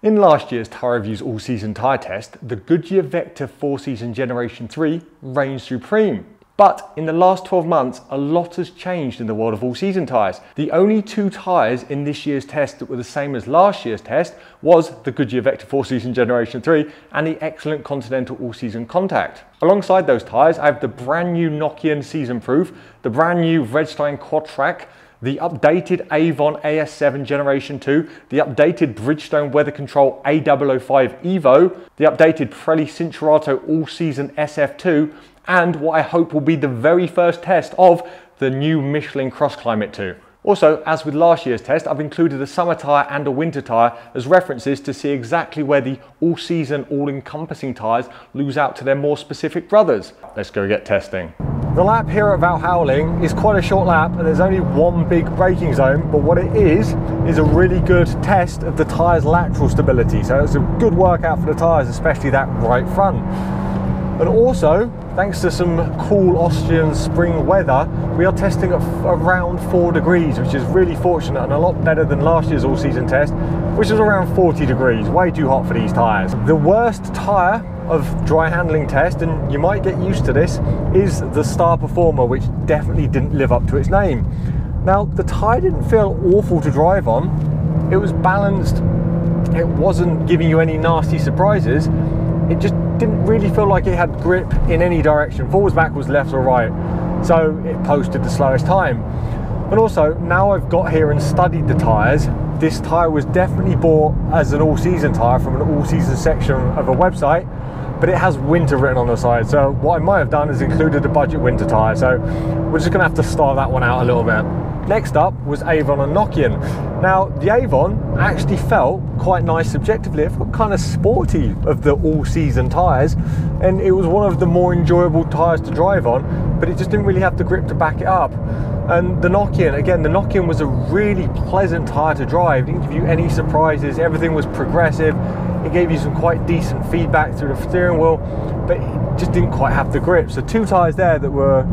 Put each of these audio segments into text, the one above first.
In last year's Tyre Reviews all-season tyre test, the Goodyear Vector 4-season Generation 3 reigned supreme. But in the last 12 months, a lot has changed in the world of all-season tyres. The only two tyres in this year's test that were the same as last year's test was the Goodyear Vector 4-season Generation 3 and the excellent Continental AllSeasonContact. Alongside those tyres, I have the brand new Nokian SeasonProof, the brand new Vredestein Quatrac, the updated Avon AS7 Generation 2, the updated Bridgestone WeatherControl A005 EVO, the updated Pirelli Cinturato All-Season SF2, and what I hope will be the very first test of the new Michelin CrossClimate 2. Also, as with last year's test, I've included a summer tyre and a winter tyre as references to see exactly where the all-season, all-encompassing tyres lose out to their more specific brothers. Let's go get testing. The lap here at Valhouling is quite a short lap and there's only one big braking zone, but what it is a really good test of the tyre's lateral stability. So it's a good workout for the tyres, especially that right front. And also, thanks to some cool Austrian spring weather, we are testing at around 4 degrees, which is really fortunate and a lot better than last year's all-season test, which was around 40 degrees, way too hot for these tyres. The worst tyre of dry handling test, and you might get used to this, is the Star Performer, which definitely didn't live up to its name. Now, the tyre didn't feel awful to drive on. It was balanced. It wasn't giving you any nasty surprises. It just didn't really feel like it had grip in any direction, forwards, backwards, left or right. So it posted the slowest time. But also, now I've got here and studied the tyres, this tyre was definitely bought as an all-season tyre from an all-season section of a website, but it has winter written on the side. So what I might have done is included a budget winter tyre. So we're just gonna have to start that one out a little bit. Next up was Avon and Nokian. Now, the Avon actually felt quite nice subjectively. It felt kind of sporty of the all-season tyres, and it was one of the more enjoyable tyres to drive on, but it just didn't really have the grip to back it up. And the Nokian, again, the Nokian was a really pleasant tyre to drive. It didn't give you any surprises. Everything was progressive. It gave you some quite decent feedback through the steering wheel, but it just didn't quite have the grip. So two tyres there that were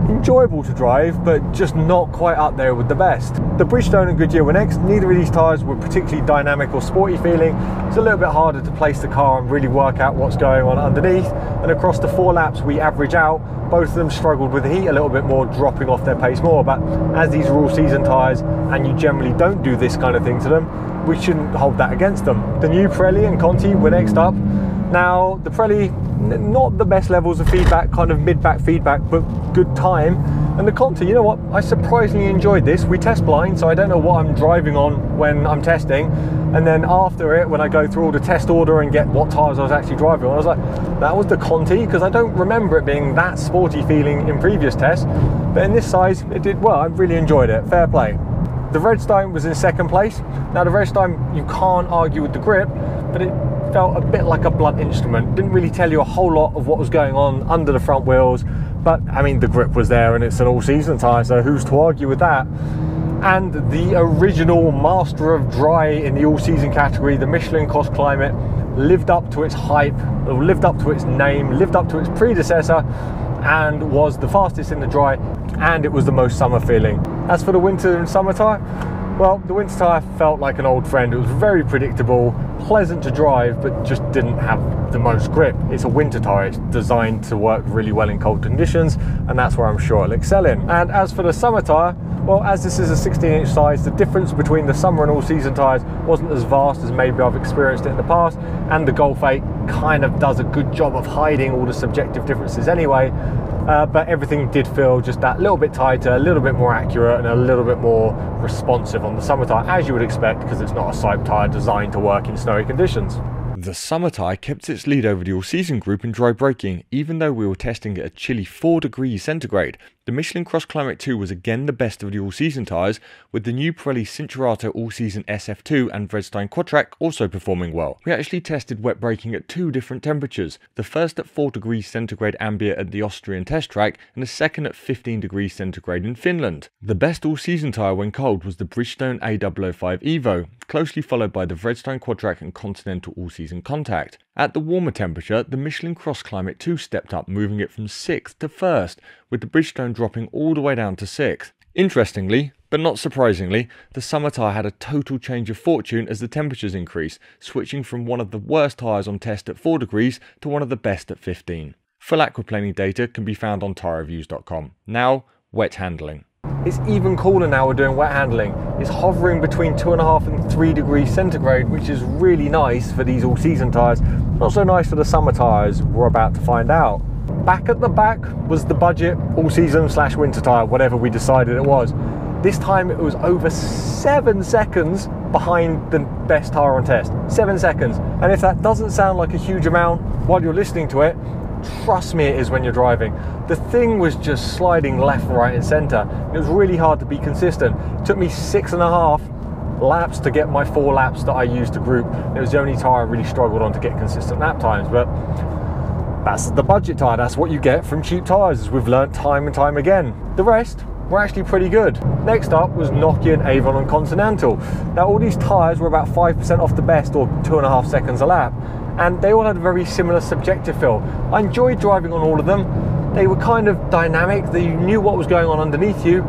enjoyable to drive, but just not quite up there with the best. The Bridgestone and Goodyear were next. Neither of these tyres were particularly dynamic or sporty feeling. It's a little bit harder to place the car and really work out what's going on underneath. And across the 4 laps we average out, both of them struggled with the heat a little bit more, dropping off their pace more. But as these are all season tyres and you generally don't do this kind of thing to them, we shouldn't hold that against them. The new Pirelli and Conti were next up. Now, the Pirelli, not the best levels of feedback, kind of mid-back feedback, but good time. And the Conti, you know what, I surprisingly enjoyed this. We test blind, so I don't know what I'm driving on when I'm testing. And then after it, when I go through all the test order and get what tyres I was actually driving on, I was like, that was the Conti, because I don't remember it being that sporty feeling in previous tests. But in this size, it did well. I really enjoyed it, fair play. The Vredestein was in second place. Now the Vredestein, you can't argue with the grip, but it felt a bit like a blunt instrument. Didn't really tell you a whole lot of what was going on under the front wheels, but I mean, the grip was there and it's an all-season tyre, so who's to argue with that? And the original master of dry in the all-season category, the Michelin CrossClimate, lived up to its hype, lived up to its name, lived up to its predecessor, and was the fastest in the dry, and it was the most summer feeling. As for the winter and summer tyre, well, the winter tyre felt like an old friend. It was very predictable, pleasant to drive, but just didn't have the most grip. It's a winter tyre. It's designed to work really well in cold conditions, and that's where I'm sure it'll excel in. And as for the summer tyre, well, as this is a 16-inch size, the difference between the summer and all-season tyres wasn't as vast as maybe I've experienced it in the past, and the Golf 8 kind of does a good job of hiding all the subjective differences anyway. But everything did feel just that little bit tighter, a little bit more accurate, and a little bit more responsive on the summer tyre, as you would expect, because it's not a Cyp tyre designed to work in snowy conditions. The summer tyre kept its lead over the all-season group in dry braking, even though we were testing at a chilly 4 degrees centigrade. The Michelin CrossClimate 2 was again the best of the all-season tyres, with the new Pirelli Cinturato All-Season SF2 and Vredestein Quatrac also performing well. We actually tested wet braking at 2 different temperatures, the first at 4 degrees centigrade ambient at the Austrian test track, and the second at 15 degrees centigrade in Finland. The best all-season tyre when cold was the Bridgestone A005 EVO, closely followed by the Vredestein Quatrac and Continental AllSeasonContact. At the warmer temperature, the Michelin CrossClimate 2 stepped up, moving it from 6th to 1st, with the Bridgestone dropping all the way down to 6th. Interestingly, But not surprisingly, the summer tyre had a total change of fortune as the temperatures increased, switching from one of the worst tyres on test at 4 degrees to one of the best at 15. Full aquaplaning data can be found on TyreReviews.com. Now, wet handling. It's even cooler now we're doing wet handling. It's hovering between 2.5 and 3 degrees centigrade, which is really nice for these all-season tyres. Not so nice for the summer tyres, we're about to find out. Back at the back was the budget all-season / winter tyre, whatever we decided it was. This time it was over 7 seconds behind the best tyre on test. 7 seconds. And if that doesn't sound like a huge amount while you're listening to it, trust me it is when you're driving. The thing was just sliding left, right and centre. It was really hard to be consistent. It took me 6.5 laps to get my 4 laps that I used to group. It was the only tyre I really struggled on to get consistent lap times, but that's the budget tyre. That's what you get from cheap tyres, as we've learnt time and time again. The rest were actually pretty good. Next up was Nokian, Avon and Continental. Now all these tyres were about 5% off the best, or 2.5 seconds a lap, and they all had a very similar subjective feel. I enjoyed driving on all of them. They were kind of dynamic, you knew what was going on underneath you,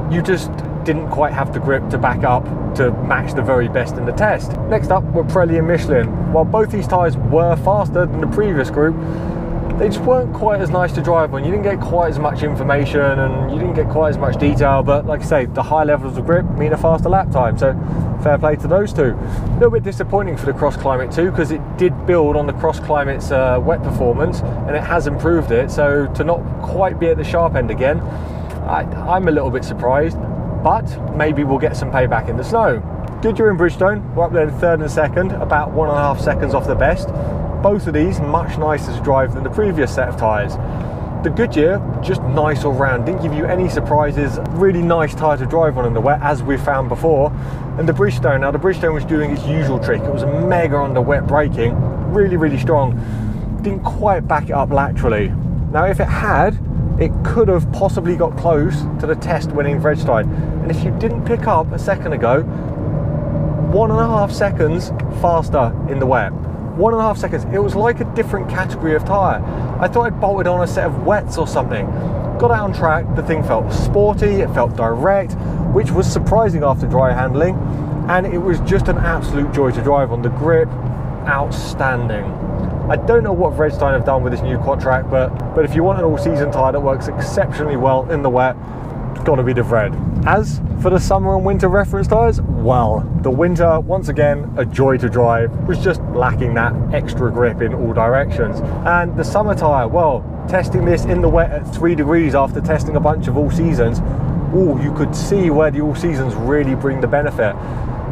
you just didn't quite have the grip to back up to match the very best in the test. Next up were Pirelli and Michelin. While both these tyres were faster than the previous group, they just weren't quite as nice to drive on. You didn't get quite as much information and you didn't get quite as much detail, but like I say, the high levels of grip mean a faster lap time, so fair play to those two. A little bit disappointing for the CrossClimate too, because it did build on the CrossClimate's wet performance and it has improved it, so to not quite be at the sharp end again, I'm a little bit surprised, but maybe we'll get some payback in the snow. Goodyear and Bridgestone were up there in 3rd and 2nd, about 1.5 seconds off the best. Both of these much nicer to drive than the previous set of tyres. The Goodyear, just nice all round, didn't give you any surprises, really nice tyre to drive on in the wet, as we've found before. And the Bridgestone, now the Bridgestone was doing its usual trick. It was mega on the wet braking, really, really strong. Didn't quite back it up laterally. Now if it had, it could have possibly got close to the test winning Vredestein. And if you didn't pick up a second ago, 1.5 seconds faster in the wet. 1.5 seconds. It was like a different category of tyre. I thought I'd bolted on a set of wets or something. Got out on track, the thing felt sporty, it felt direct, which was surprising after dry handling, and it was just an absolute joy to drive on. The grip, outstanding. I don't know what Vredestein have done with this new Quatrac, but if you want an all-season tyre that works exceptionally well in the wet, it's got to be the Vred. As for the summer and winter reference tyres, well, the winter, once again, a joy to drive, was just lacking that extra grip in all directions. And the summer tyre, well, testing this in the wet at 3 degrees after testing a bunch of all seasons, you could see where the all seasons really bring the benefit.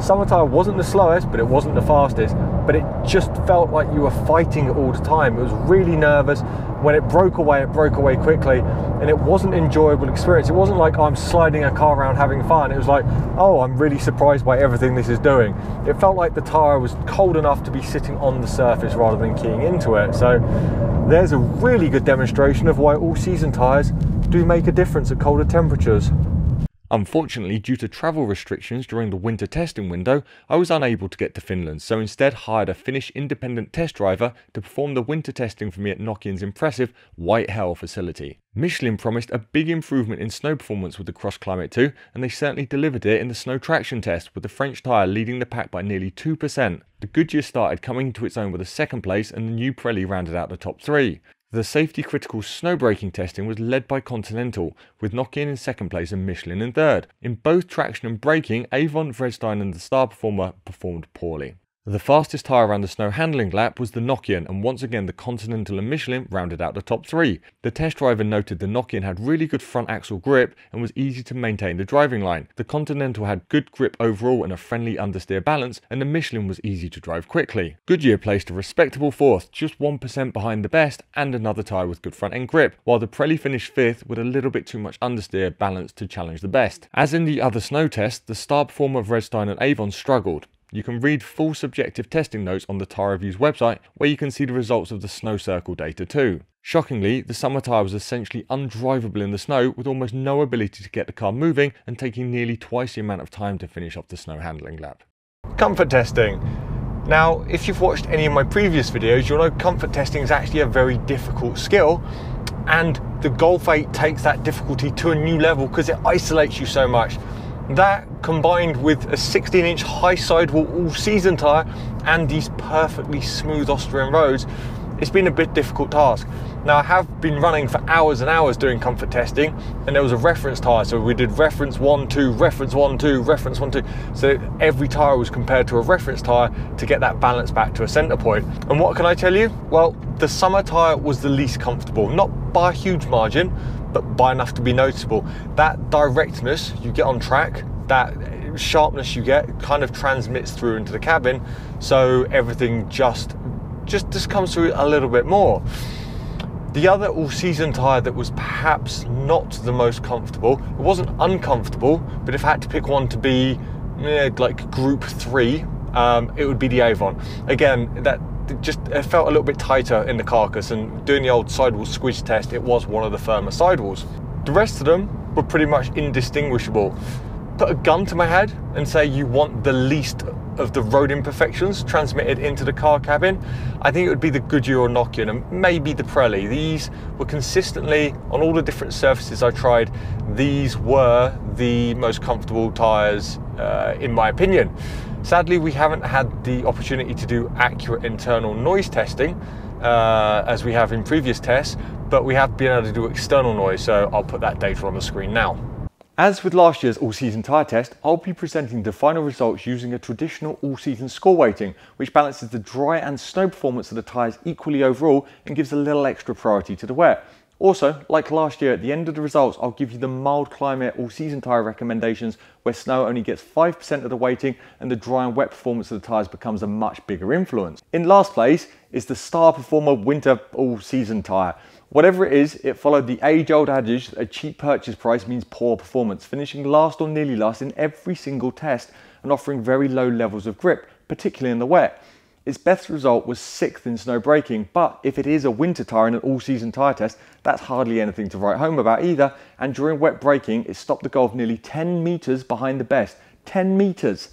Summer tyre wasn't the slowest, but it wasn't the fastest, but it just felt like you were fighting it all the time. It was really nervous. When it broke away quickly, and it wasn't an enjoyable experience. It wasn't like I'm sliding a car around having fun. It was like, oh, I'm really surprised by everything this is doing. It felt like the tyre was cold enough to be sitting on the surface rather than keying into it. So there's a really good demonstration of why all-season tyres do make a difference at colder temperatures. Unfortunately, due to travel restrictions during the winter testing window, I was unable to get to Finland, so instead hired a Finnish independent test driver to perform the winter testing for me at Nokian's impressive White Hell facility. Michelin promised a big improvement in snow performance with the CrossClimate 2, and they certainly delivered it in the snow traction test, with the French tyre leading the pack by nearly 2%. The Goodyear started coming into its own with a 2nd place, and the new Pirelli rounded out the top 3. The safety critical snow braking testing was led by Continental, with Nokian in 2nd place and Michelin in 3rd. In both traction and braking, Avon, Vredestein and the star performer performed poorly. The fastest tyre around the snow handling lap was the Nokian, and once again the Continental and Michelin rounded out the top 3. The test driver noted the Nokian had really good front axle grip and was easy to maintain the driving line. The Continental had good grip overall and a friendly understeer balance, and the Michelin was easy to drive quickly. Goodyear placed a respectable 4th, just 1% behind the best, and another tyre with good front end grip, while the Pirelli finished 5th with a little bit too much understeer balance to challenge the best. As in the other snow tests, the star performer Vredestein and Avon struggled. You can read full subjective testing notes on the Tyre Reviews website, where you can see the results of the snow circle data too. Shockingly, the summer tyre was essentially undrivable in the snow, with almost no ability to get the car moving and taking nearly twice the amount of time to finish off the snow handling lap. Comfort testing. Now, if you've watched any of my previous videos, you'll know comfort testing is actually a very difficult skill, and the Golf 8 takes that difficulty to a new level because it isolates you so much. That combined with a 16-inch high sidewall all-season tyre and these perfectly smooth Austrian roads, it's been a bit difficult task. Now, I have been running for hours and hours doing comfort testing, and there was a reference tyre, so we did reference 1, 2, reference 1, 2, reference 1, 2. So every tyre was compared to a reference tyre to get that balance back to a centre point. And what can I tell you? Well, the summer tyre was the least comfortable, not by a huge margin, but by enough to be noticeable. That directness you get on track, that sharpness you get, kind of transmits through into the cabin, so everything just comes through a little bit more. The other all-season tyre that was perhaps not the most comfortable, it wasn't uncomfortable, but if I had to pick one to be like group 3, it would be the Avon. Again, it felt a little bit tighter in the carcass, and doing the old sidewall squidge test, it was one of the firmer sidewalls. The rest of them were pretty much indistinguishable. Put a gun to my head and say you want the least of the road imperfections transmitted into the car cabin, I think it would be the Goodyear or Nokian, and maybe the Pirelli. These were consistently, on all the different surfaces I tried, these were the most comfortable tyres in my opinion. Sadly, we haven't had the opportunity to do accurate internal noise testing as we have in previous tests, but we have been able to do external noise, so I'll put that data on the screen now. As with last year's all-season tyre test, I'll be presenting the final results using a traditional all-season score weighting, which balances the dry and snow performance of the tyres equally overall and gives a little extra priority to the wet. Also, like last year, at the end of the results, I'll give you the mild climate all-season tyre recommendations, where snow only gets 5% of the weighting and the dry and wet performance of the tyres becomes a much bigger influence. In last place is the Star Performer winter all-season tyre. Whatever it is, it followed the age-old adage that a cheap purchase price means poor performance, finishing last or nearly last in every single test and offering very low levels of grip, particularly in the wet. Its best result was 6th in snow braking, but if it is a winter tyre in an all-season tyre test, that's hardly anything to write home about either, and during wet braking, it stopped the goal of nearly 10 metres behind the best. 10 metres!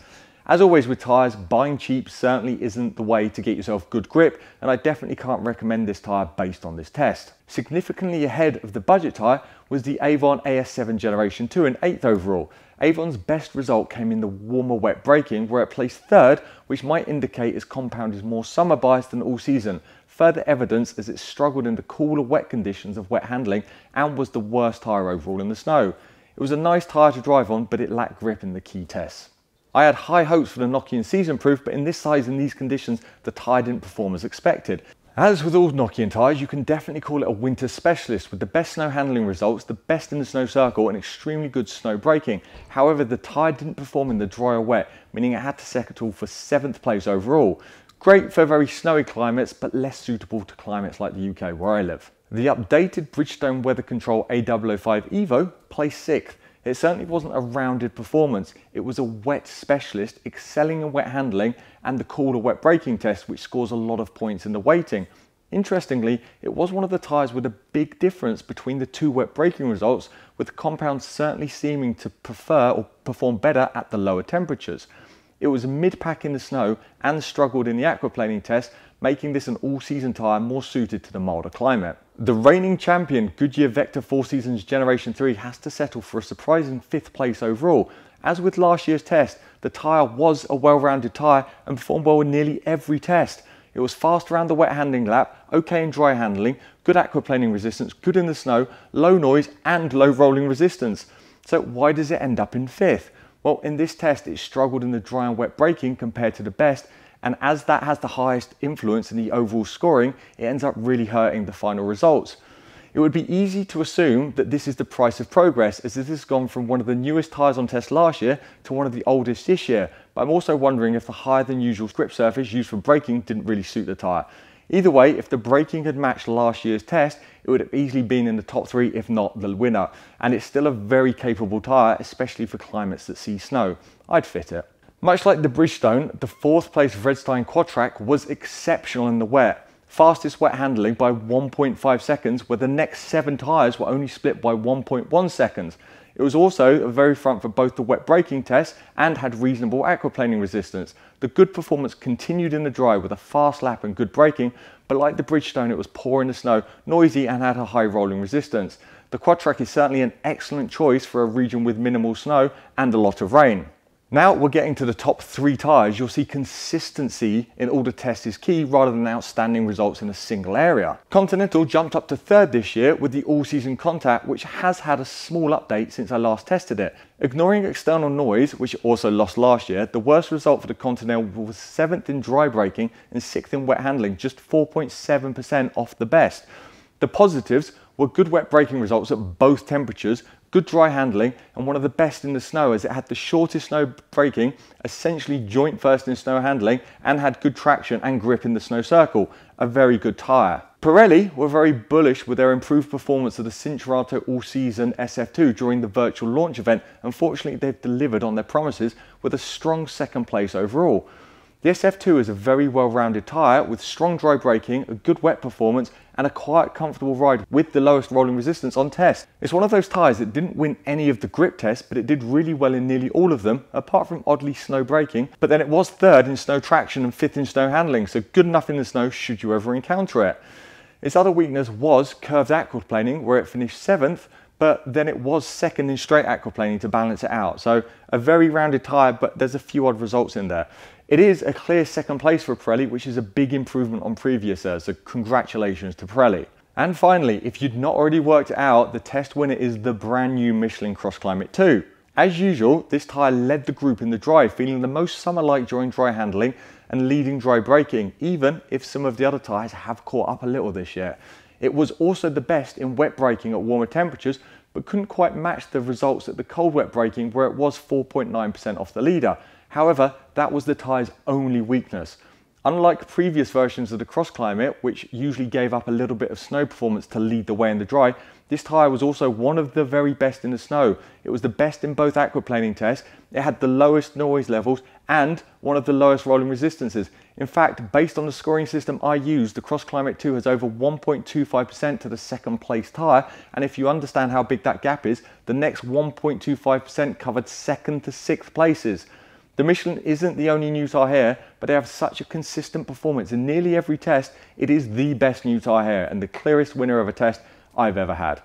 As always with tyres, buying cheap certainly isn't the way to get yourself good grip, and I definitely can't recommend this tyre based on this test. Significantly ahead of the budget tyre was the Avon AS7 Generation 2 in 8th overall. Avon's best result came in the warmer wet braking, where it placed 3rd, which might indicate its compound is more summer biased than all season. Further evidence as it struggled in the cooler wet conditions of wet handling and was the worst tyre overall in the snow. It was a nice tyre to drive on, but it lacked grip in the key tests. I had high hopes for the Nokian SeasonProof, but in this size and these conditions, the tyre didn't perform as expected. As with all Nokian tyres, you can definitely call it a winter specialist, with the best snow handling results, the best in the snow circle, and extremely good snow braking. However, the tyre didn't perform in the dry or wet, meaning it had to settle for 7th place overall. Great for very snowy climates, but less suitable to climates like the UK where I live. The updated Bridgestone WeatherControl A005 EVO placed 6th. It certainly wasn't a rounded performance. It was a wet specialist, excelling in wet handling and the cooler wet braking test, which scores a lot of points in the weighting. Interestingly, it was one of the tyres with a big difference between the two wet braking results, with the compound certainly seeming to prefer or perform better at the lower temperatures. It was mid-pack in the snow and struggled in the aquaplaning test, making this an all-season tyre more suited to the milder climate. The reigning champion Goodyear Vector 4 Seasons Generation 3 has to settle for a surprising 5th place overall. As with last year's test, the tyre was a well-rounded tyre and performed well in nearly every test. It was fast around the wet handling lap, okay in dry handling, good aquaplaning resistance, good in the snow, low noise and low rolling resistance. So why does it end up in 5th? Well, in this test it struggled in the dry and wet braking compared to the best, and as that has the highest influence in the overall scoring, it ends up really hurting the final results. It would be easy to assume that this is the price of progress, as this has gone from one of the newest tyres on test last year to one of the oldest this year, but I'm also wondering if the higher than usual grip surface used for braking didn't really suit the tyre. Either way, if the braking had matched last year's test, it would have easily been in the top 3, if not the winner, and it's still a very capable tyre, especially for climates that see snow. I'd fit it. Much like the Bridgestone, the 4th place Vredestein Quatrac was exceptional in the wet. Fastest wet handling by 1.5 seconds, where the next 7 tyres were only split by 1.1 seconds. It was also a very front for both the wet braking test and had reasonable aquaplaning resistance. The good performance continued in the dry with a fast lap and good braking, but like the Bridgestone, it was poor in the snow, noisy and had a high rolling resistance. the Quatrac is certainly an excellent choice for a region with minimal snow and a lot of rain. Now we're getting to the top 3 tyres. You'll see consistency in all the tests is key rather than outstanding results in a single area. Continental jumped up to 3rd this year with the AllSeasonContact, which has had a small update since I last tested it. Ignoring external noise, which it also lost last year, the worst result for the Continental was 7th in dry braking and 6th in wet handling, just 4.7% off the best. The positives were good wet braking results at both temperatures, good dry handling, and one of the best in the snow as it had the shortest snow braking, essentially joint first in snow handling, and had good traction and grip in the snow circle. A very good tyre. Pirelli were very bullish with their improved performance of the Cinturato All-Season SF2 during the virtual launch event. Unfortunately, they've delivered on their promises with a strong 2nd place overall. The SF2 is a very well-rounded tyre with strong dry braking, a good wet performance, and a quite comfortable ride with the lowest rolling resistance on test. It's one of those tyres that didn't win any of the grip tests, but it did really well in nearly all of them, apart from oddly snow braking. But then it was 3rd in snow traction and 5th in snow handling, so good enough in the snow should you ever encounter it. Its other weakness was curved aquaplaning, where it finished 7th, but then it was 2nd in straight aquaplaning to balance it out. So a very rounded tyre, but there's a few odd results in there. It is a clear 2nd place for Pirelli, which is a big improvement on previous years, so congratulations to Pirelli. And finally, if you'd not already worked it out, the test winner is the brand new Michelin CrossClimate 2. As usual, this tyre led the group in the dry, feeling the most summer-like during dry handling and leading dry braking, even if some of the other tyres have caught up a little this year. It was also the best in wet braking at warmer temperatures, but couldn't quite match the results at the cold wet braking, where it was 4.9% off the leader. However, that was the tyre's only weakness. Unlike previous versions of the CrossClimate, which usually gave up a little bit of snow performance to lead the way in the dry, this tyre was also one of the very best in the snow. It was the best in both aquaplaning tests, it had the lowest noise levels, and one of the lowest rolling resistances. In fact, based on the scoring system I used, the CrossClimate 2 has over 1.25% to the 2nd place tyre, and if you understand how big that gap is, the next 1.25% covered 2nd to 6th places. The Michelin isn't the only new tyre here, but they have such a consistent performance in nearly every test. It is the best new tyre here and the clearest winner of a test I've ever had.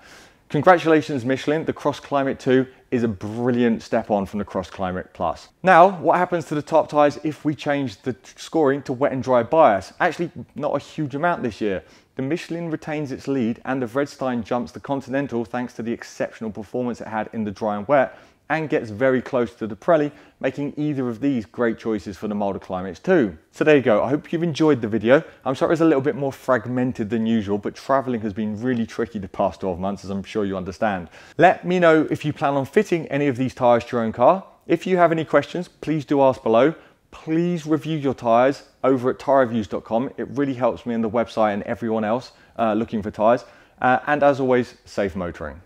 Congratulations Michelin, the CrossClimate 2 is a brilliant step on from the CrossClimate Plus. Now, what happens to the top tyres if we change the scoring to wet and dry bias? Actually, not a huge amount this year. The Michelin retains its lead and the Vredestein jumps the Continental thanks to the exceptional performance it had in the dry and wet, and gets very close to the Pirelli, making either of these great choices for the milder climates too. So there you go, I hope you've enjoyed the video. I'm sorry it's a little bit more fragmented than usual, but travelling has been really tricky the past 12 months, as I'm sure you understand. Let me know if you plan on fitting any of these tyres to your own car. If you have any questions, please do ask below. Please review your tyres over at tyrereviews.com. It really helps me and the website and everyone else looking for tyres. And as always, safe motoring.